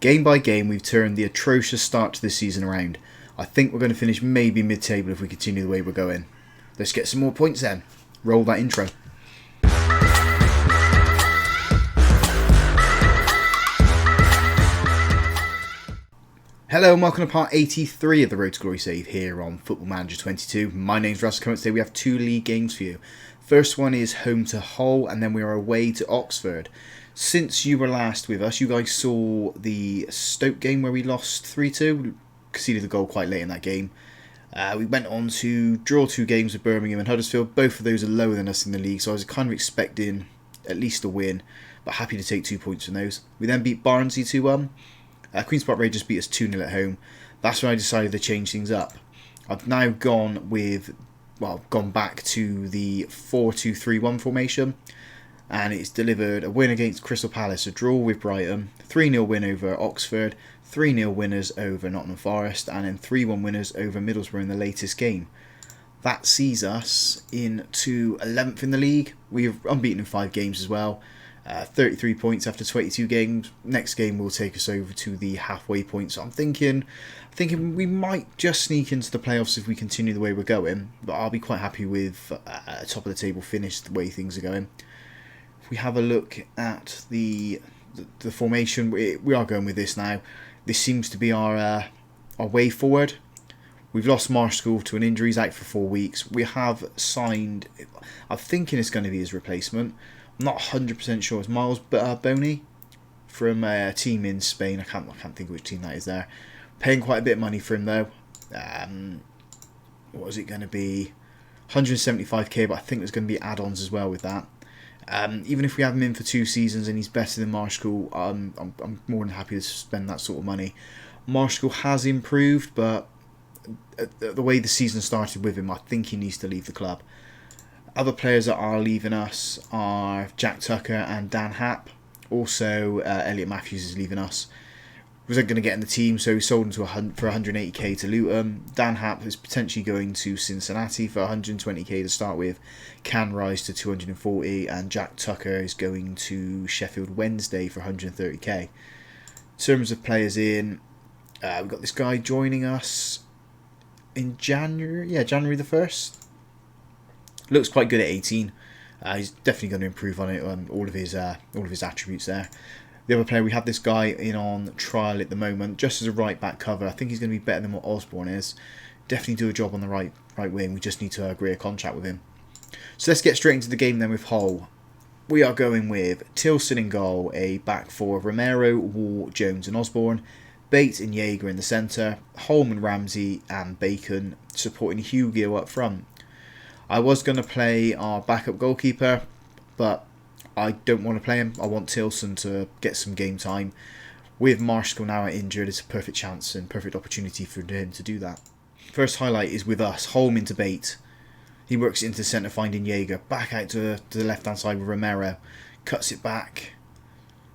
Game by game, we've turned the atrocious start to this season around. I think we're going to finish maybe mid-table if we continue the way we're going. Let's get some more points then. Roll that intro. Hello and welcome to part 83 of the Road to Glory save here on Football Manager 22. My name's Russell Cummins. Today we have two league games for you. First one is home to Hull and then we are away to Oxford. Since you were last with us, you guys saw the Stoke game where we lost 3-2. Conceded the goal quite late in that game. We went on to draw two games with Birmingham and Huddersfield. Both of those are lower than us in the league, so I was kind of expecting at least a win, but happy to take 2 points from those. We then beat Barnsley 2-1. Queen's Park Rangers beat us 2-0 at home. That's when I decided to change things up. I've now gone back to the 4-2-3-1 formation, and it's delivered a win against Crystal Palace, a draw with Brighton, 3-0 win over Oxford, 3-0 winners over Nottingham Forest, and then 3-1 winners over Middlesbrough in the latest game. That sees us into 11th in the league. We're unbeaten in 5 games as well. 33 points after 22 games. Next game will take us over to the halfway point. So I'm thinking we might just sneak into the playoffs if we continue the way we're going. But I'll be quite happy with a top of the table finish the way things are going. If we have a look at the formation, we are going with this now. This seems to be our way forward. We've lost Marshall to an injury. He's out for 4 weeks. We have signed, I'm thinking it's going to be his replacement. I'm not 100% sure. It's Miles Boney from a team in Spain. I can't think of which team that is there. Paying quite a bit of money for him though. What is it going to be? 175k, but I think there's going to be add-ons as well with that. Even if we have him in for 2 seasons and he's better than Marshall, I'm more than happy to spend that sort of money. Marshall has improved, but the way the season started with him, I think he needs to leave the club. Other players that are leaving us are Jack Tucker and Dan Happ. Also, Elliot Matthews is leaving us. Wasn't going to get in the team, so he sold him for 180k to Luton. Dan Happ is potentially going to Cincinnati for 120k to start with. Can rise to 240, and Jack Tucker is going to Sheffield Wednesday for 130k. In terms of players in, we've got this guy joining us in January. Yeah, January the 1st. Looks quite good at 18. He's definitely going to improve on it, all of his attributes there. The other player, we have this guy in on trial at the moment, just as a right back cover. I think he's going to be better than what Osborne is. Definitely do a job on the right wing. We just need to agree a contract with him. So let's get straight into the game then with Hull. We are going with Tilson in goal, a back four of Romero, Wall, Jones and Osborne, Bates and Jaeger in the centre, Holman, Ramsey and Bacon supporting Hugill up front. I was going to play our backup goalkeeper, but I don't want to play him. I want Tilson to get some game time. With Marshall now injured, it's a perfect chance and perfect opportunity for him to do that. First highlight is with us, Holm into Bate. He works into centre finding Jaeger. Back out to the left-hand side with Romero. Cuts it back.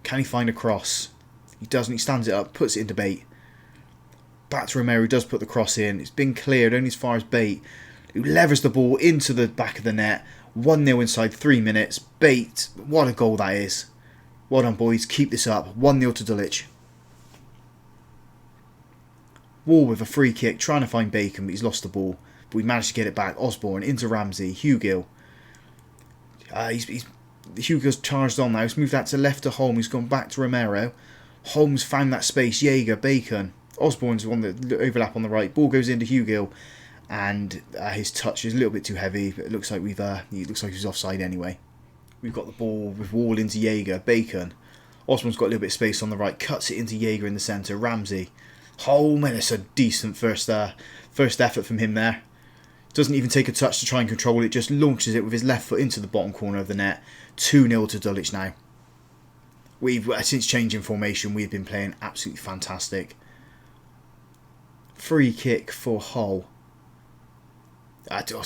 Can he find a cross? He doesn't. He stands it up, puts it into Bate. Back to Romero, does put the cross in. It's been cleared only as far as Bate, who levers the ball into the back of the net. 1-0 inside 3 minutes. Bate, what a goal that is. Well done, boys. Keep this up. 1-0 to Dulwich. Wall with a free kick, trying to find Bacon, but he's lost the ball. But we managed to get it back. Osborne into Ramsey. Hugill. Hugill's charged on now. He's moved that to left to Holmes. He's gone back to Romero. Holmes found that space. Jaeger, Bacon. Osborne's on the overlap on the right. Ball goes into Hugill. And his touch is a little bit too heavy, but it looks like he's offside anyway. We've got the ball with Wall into Jaeger, Bacon. Osborne's got a little bit of space on the right, cuts it into Jaeger in the centre, Ramsey. Holman, it's a decent first effort from him there. Doesn't even take a touch to try and control it, just launches it with his left foot into the bottom corner of the net. 2-0 to Dulwich now. Since changing formation, we've been playing absolutely fantastic. Free kick for Hull.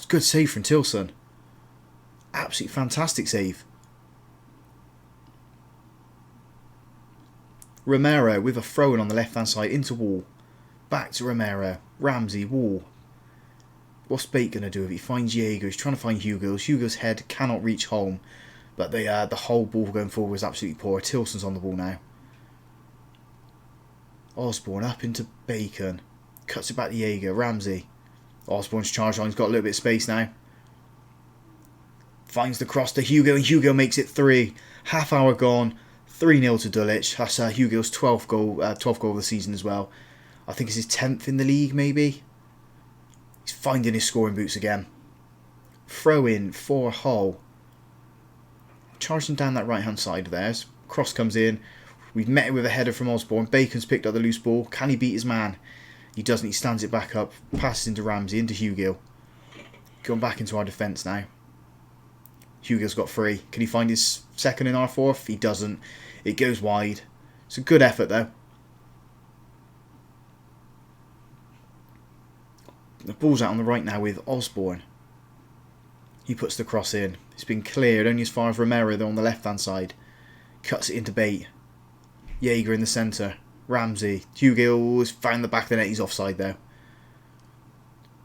Good save from Tilson. Absolutely fantastic save. Romero with a throw-in on the left-hand side into Wall. Back to Romero. Ramsey, Wall. What's Bate going to do if he finds Jaeger? He's trying to find Hugill. Hugill's head cannot reach home. But the whole ball going forward was absolutely poor. Tilson's on the ball now. Osborne up into Bacon. Cuts it back to Jaeger. Ramsey. Osborne's charge line's got a little bit of space now. Finds the cross to Hugo, and Hugo makes it 3. Half hour gone. 3-0 to Dulwich. That's Hugo's 12th goal of the season as well. I think it's his 10th in the league, maybe. He's finding his scoring boots again. Throw in for Hull. Charging down that right hand side of theirs. Cross comes in. We've met it with a header from Osborne. Bacon's picked up the loose ball. Can he beat his man? He doesn't. He stands it back up. Passes into Ramsey, into Hugo. Going back into our defence now. Hugo's got 3. Can he find his second in our 4th? He doesn't. It goes wide. It's a good effort though. The ball's out on the right now with Osborne. He puts the cross in. It's been cleared only as far as Romero though on the left hand side. Cuts it into Bate. Jaeger in the centre. Ramsey. Hugo has found the back of the net. He's offside though.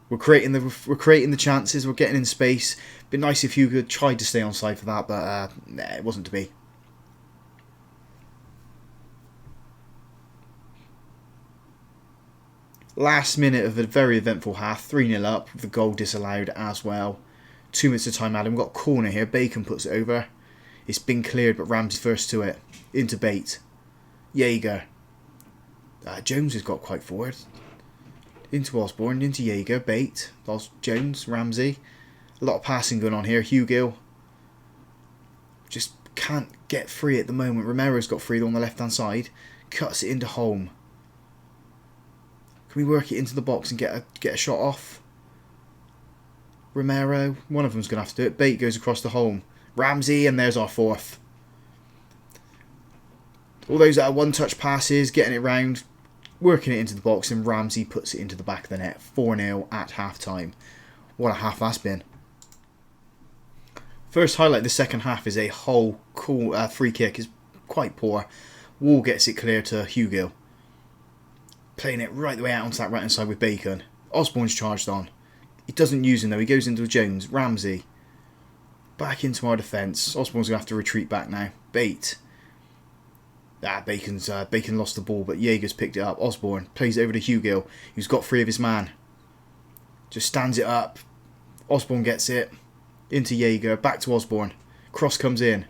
We're creating the chances. We're getting in space. Been nice if Hugo tried to stay on side for that, but nah, it wasn't to be. Last minute of a very eventful half. 3-0 up with the goal disallowed as well. 2 minutes of time added. We've got a corner here. Bacon puts it over. It's been cleared, but Ramsey first to it. Into Bate. Jaeger. Jones has got quite forward. Into Osborne, into Jaeger, Bate, Jones, Ramsey. A lot of passing going on here. Hugo just can't get free at the moment. Romero's got free on the left hand side. Cuts it into Holm. Can we work it into the box and get a shot off? Romero, one of them's going to have to do it. Bate goes across to Holm. Ramsey, and there's our 4th. All those that are one-touch passes, getting it round, working it into the box, and Ramsey puts it into the back of the net. 4-0 at half-time. What a half that's been. First highlight of the second half is a Hull cool free kick. It's quite poor. Wall gets it clear to Hugo. Playing it right the way out onto that right-hand side with Bacon. Osborne's charged on. He doesn't use him though. He goes into Jones. Ramsey. Back into our defence. Osborne's going to have to retreat back now. Bate. Bacon lost the ball, but Jaeger's picked it up. Osborne plays it over to Hugo, who's got 3 of his man. Just stands it up. Osborne gets it. Into Jaeger. Back to Osborne. Cross comes in.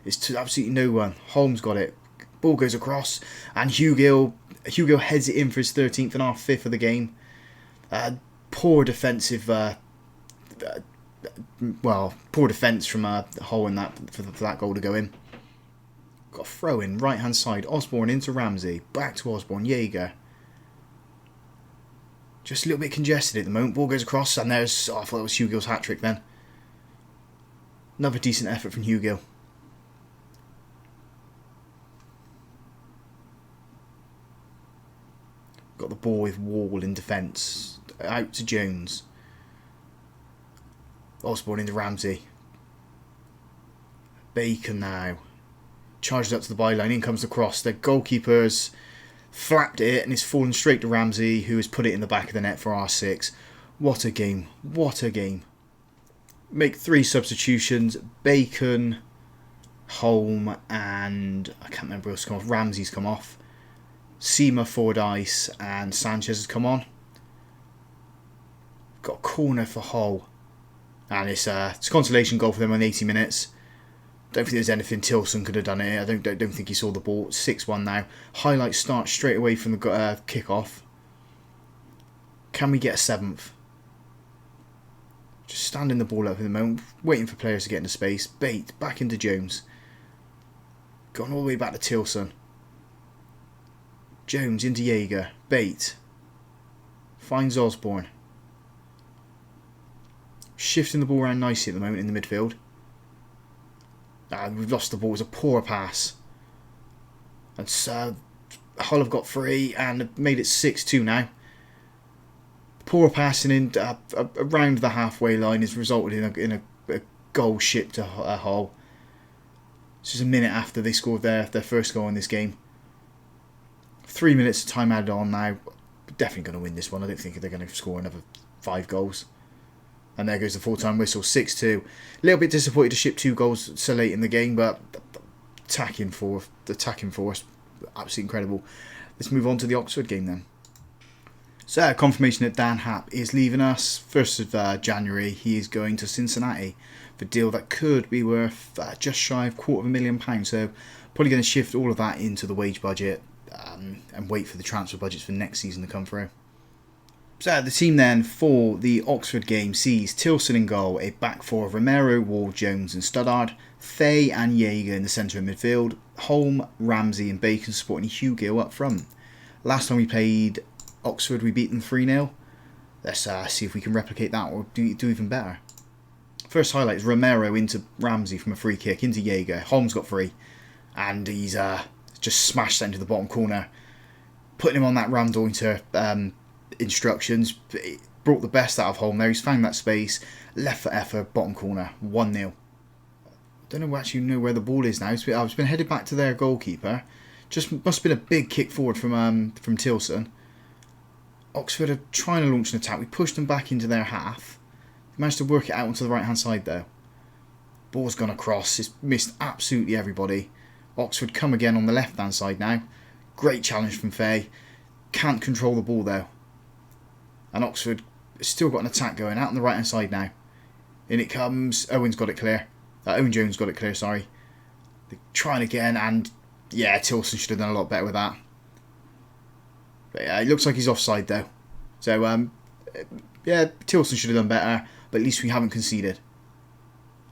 It's to absolutely no one. Holmes got it. Ball goes across. And Hugo heads it in for his 13th and our 5th of the game. Poor defensive... poor defence from Hull in that for that goal to go in. Got a throw in, right hand side. Osborne into Ramsey. Back to Osborne. Jaeger. Just a little bit congested at the moment. Ball goes across, and there's... I thought it was Hugo's hat-trick then. Another decent effort from Hugo. Got the ball with Wall in defence. Out to Jones. Osborne into Ramsey. Bacon now. Charges up to the byline. In comes the cross. The goalkeeper's flapped it and it's fallen straight to Ramsey, who has put it in the back of the net for R6. What a game. What a game. Make 3 substitutions. Bacon, Holm, and I can't remember who's come off. Ramsey's come off. Seema, Fordyce, and Sanchez has come on. Got a corner for Hull. And it's a consolation goal for them on 80 minutes. Don't think there's anything Tilson could have done it. I don't think he saw the ball. 6-1 now. Highlights start straight away from the kick-off. Can we get a 7th? Just standing the ball up at the moment. Waiting for players to get into space. Bate back into Jones. Gone all the way back to Tilson. Jones into Jaeger. Bate. Finds Osborne. Shifting the ball around nicely at the moment in the midfield. We've lost the ball. It was a poor pass. And so Hull have got 3 and made it 6-2 now. Poor passing in around the halfway line has resulted in a goal shipped to Hull. This is a minute after they scored their first goal in this game. 3 minutes of time added on now. Definitely going to win this one. I don't think they're going to score another 5 goals. And there goes the full-time whistle, 6-2. A little bit disappointed to ship 2 goals so late in the game, but the attacking force, absolutely incredible. let's move on to the Oxford game then. So, confirmation that Dan Happ is leaving us. 1st of January, he is going to Cincinnati for a deal that could be worth just shy of £250,000. So, probably going to shift all of that into the wage budget and wait for the transfer budgets for next season to come through. So, the team then for the Oxford game sees Tilson in goal, a back four of Romero, Ward, Jones and Studdard, Fay and Jaeger in the centre of midfield, Holm, Ramsey and Bacon supporting Hugh Gill up front. Last time we played Oxford, we beat them 3-0. Let's see if we can replicate that or do even better. First highlight is Romero into Ramsey from a free kick into Jaeger. Holm's got free and he's just smashed that into the bottom corner, putting him on that Ramdointer instructions. It brought the best out of Holm there. He's found that space, left foot effort, bottom corner, 1-0. Don't actually know where the ball is now. It's been headed back to their goalkeeper. Just must have been a big kick forward from Tilson. Oxford are trying to launch an attack. We pushed them back into their half. They managed to work it out onto the right hand side though. Ball's gone across. It's missed absolutely everybody. Oxford come again on the left hand side now. Great challenge from Fay. Can't control the ball though. And Oxford has still got an attack going out on the right hand side now. In it comes. Owen's got it clear. Owen Jones got it clear, sorry. They're trying again, and yeah, Tilson should have done a lot better with that. But yeah, it looks like he's offside though. So, yeah, Tilson should have done better, but at least we haven't conceded.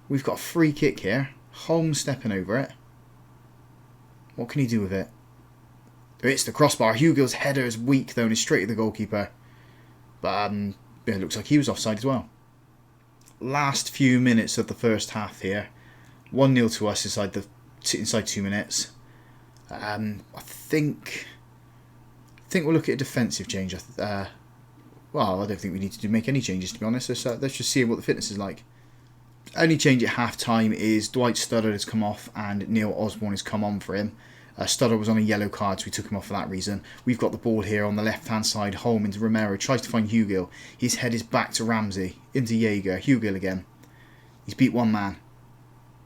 We've got a free kick here. Holmes stepping over it. What can he do with it? It's the crossbar. Hugill's header is weak though, and is straight at the goalkeeper. But yeah, it looks like he was offside as well. Last few minutes of the first half here. 1-0 to us inside 2 minutes. I think we'll look at a defensive change. Well, I don't think we need to make any changes, to be honest. Let's just see what the fitness is like. Only change at half time is Dwight Studdard has come off and Neil Osborne has come on for him. Studdard was on a yellow card, so we took him off for that reason. We've got the ball here on the left-hand side. Holm into Romero. Tries to find Hugill. His head is back to Ramsey. Into Jaeger. Hugill again. He's beat one man.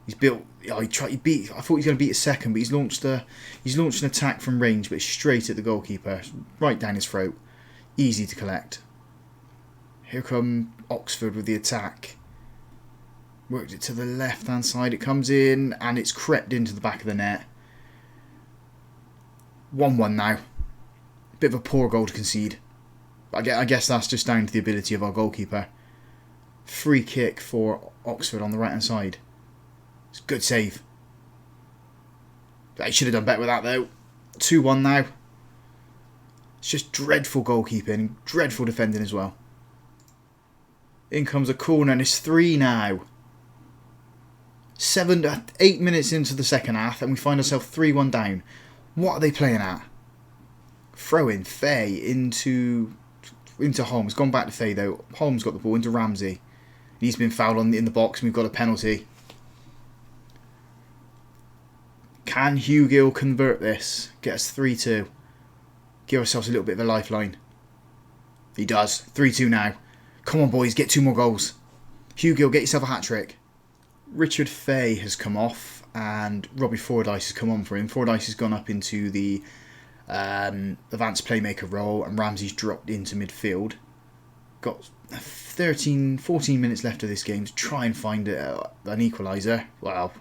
He's built. Oh, I thought he was going to beat a second, but he's launched an attack from range, but straight at the goalkeeper, right down his throat. Easy to collect. Here come Oxford with the attack. Worked it to the left-hand side. It comes in, and it's crept into the back of the net. 1-1 now. Bit of a poor goal to concede. I guess that's just down to the ability of our goalkeeper. Free kick for Oxford on the right hand side. It's a good save. He should have done better with that though. 2-1 now. It's just dreadful goalkeeping, dreadful defending as well. In comes a corner and it's 3 now. 8 minutes into the second half and we find ourselves 3-1 down. What are they playing at? Throw in Fay into Holmes. Gone back to Fay though. Holmes got the ball into Ramsey. He's been fouled in the box and we've got a penalty. Can Hugill convert this? Get us 3-2. Give ourselves a little bit of a lifeline. He does. 3-2 now. Come on boys, get 2 more goals. Hugill, get yourself a hat-trick. Richard Fay has come off and Robbie Fordyce has come on for him. Fordyce has gone up into the advanced playmaker role and Ramsey's dropped into midfield. Got 14 minutes left of this game to try and find an equaliser. Well,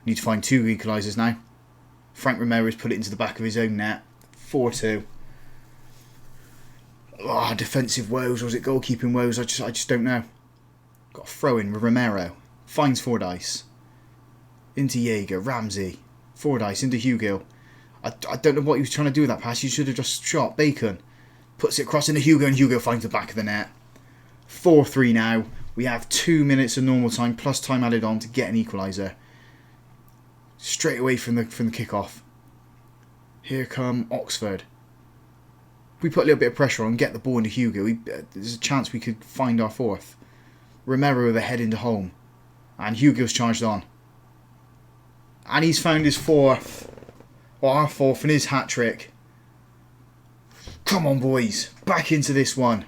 need to find 2 equalisers now. Frank Romero has put it into the back of his own net. 4-2. Oh, defensive woes, or was it goalkeeping woes? I just don't know. Got a throw in with Romero. Finds Fordyce. Into Jaeger. Ramsey. Fordyce into Hugill. I don't know what he was trying to do with that pass. He should have just shot Bacon. Puts it across into Hugill and Hugill finds the back of the net. 4-3 now. We have 2 minutes of normal time plus time added on to get an equaliser. Straight away from the kick-off. Here come Oxford. If we put a little bit of pressure on, get the ball into Hugill, there's a chance we could find our 4th. Romero with a head into home. And Hugill's charged on. And he's found his 4th. Or our 4th and his hat-trick. Come on boys. Back into this one.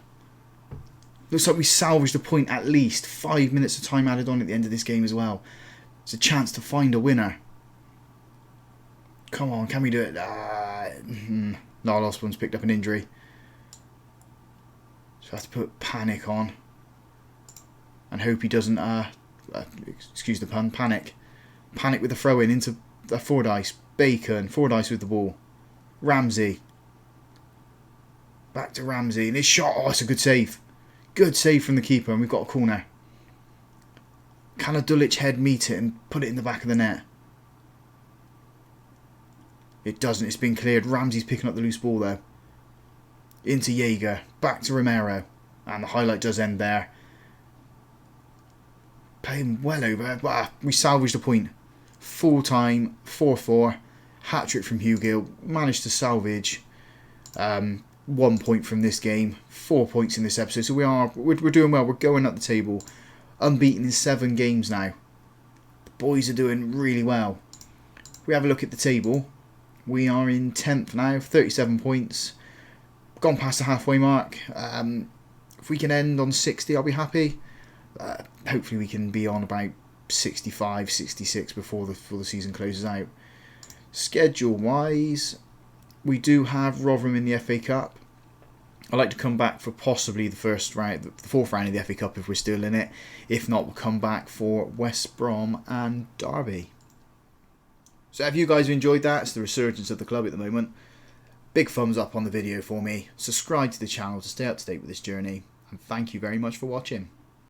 Looks like we salvaged a point at least. 5 minutes of time added on at the end of this game as well. It's a chance to find a winner. Come on, can we do it? Niall Osborne's picked up an injury. So I have to put Panic on. And hope he doesn't, excuse the pun, panic. Panic with the throw in into Fordyce. Bacon, Fordyce with the ball. Ramsey. Back to Ramsey. And his shot, oh, it's a good save. Good save from the keeper, and we've got a corner. Can a Dulwich head meet it and put it in the back of the net? It doesn't, it's been cleared. Ramsey's picking up the loose ball though. Into Jaeger. Back to Romero. And the highlight does end there. Playing well over. But we salvaged a point. Full time, 4-4. Hat-trick from Hugill. Managed to salvage 1 point from this game. 4 points in this episode. So we're doing well. We're going up the table. Unbeaten in 7 games now. The boys are doing really well. If we have a look at the table, we are in 10th now, 37 points. Gone past the halfway mark. If we can end on 60, I'll be happy. Hopefully we can be on about 65, 66 before the season closes out. Schedule-wise, we do have Rotherham in the FA Cup. I'd like to come back for possibly the fourth round of the FA Cup if we're still in it. If not, we'll come back for West Brom and Derby. So if you guys have enjoyed that, it's the resurgence of the club at the moment. Big thumbs up on the video for me. Subscribe to the channel to stay up to date with this journey. And thank you very much for watching.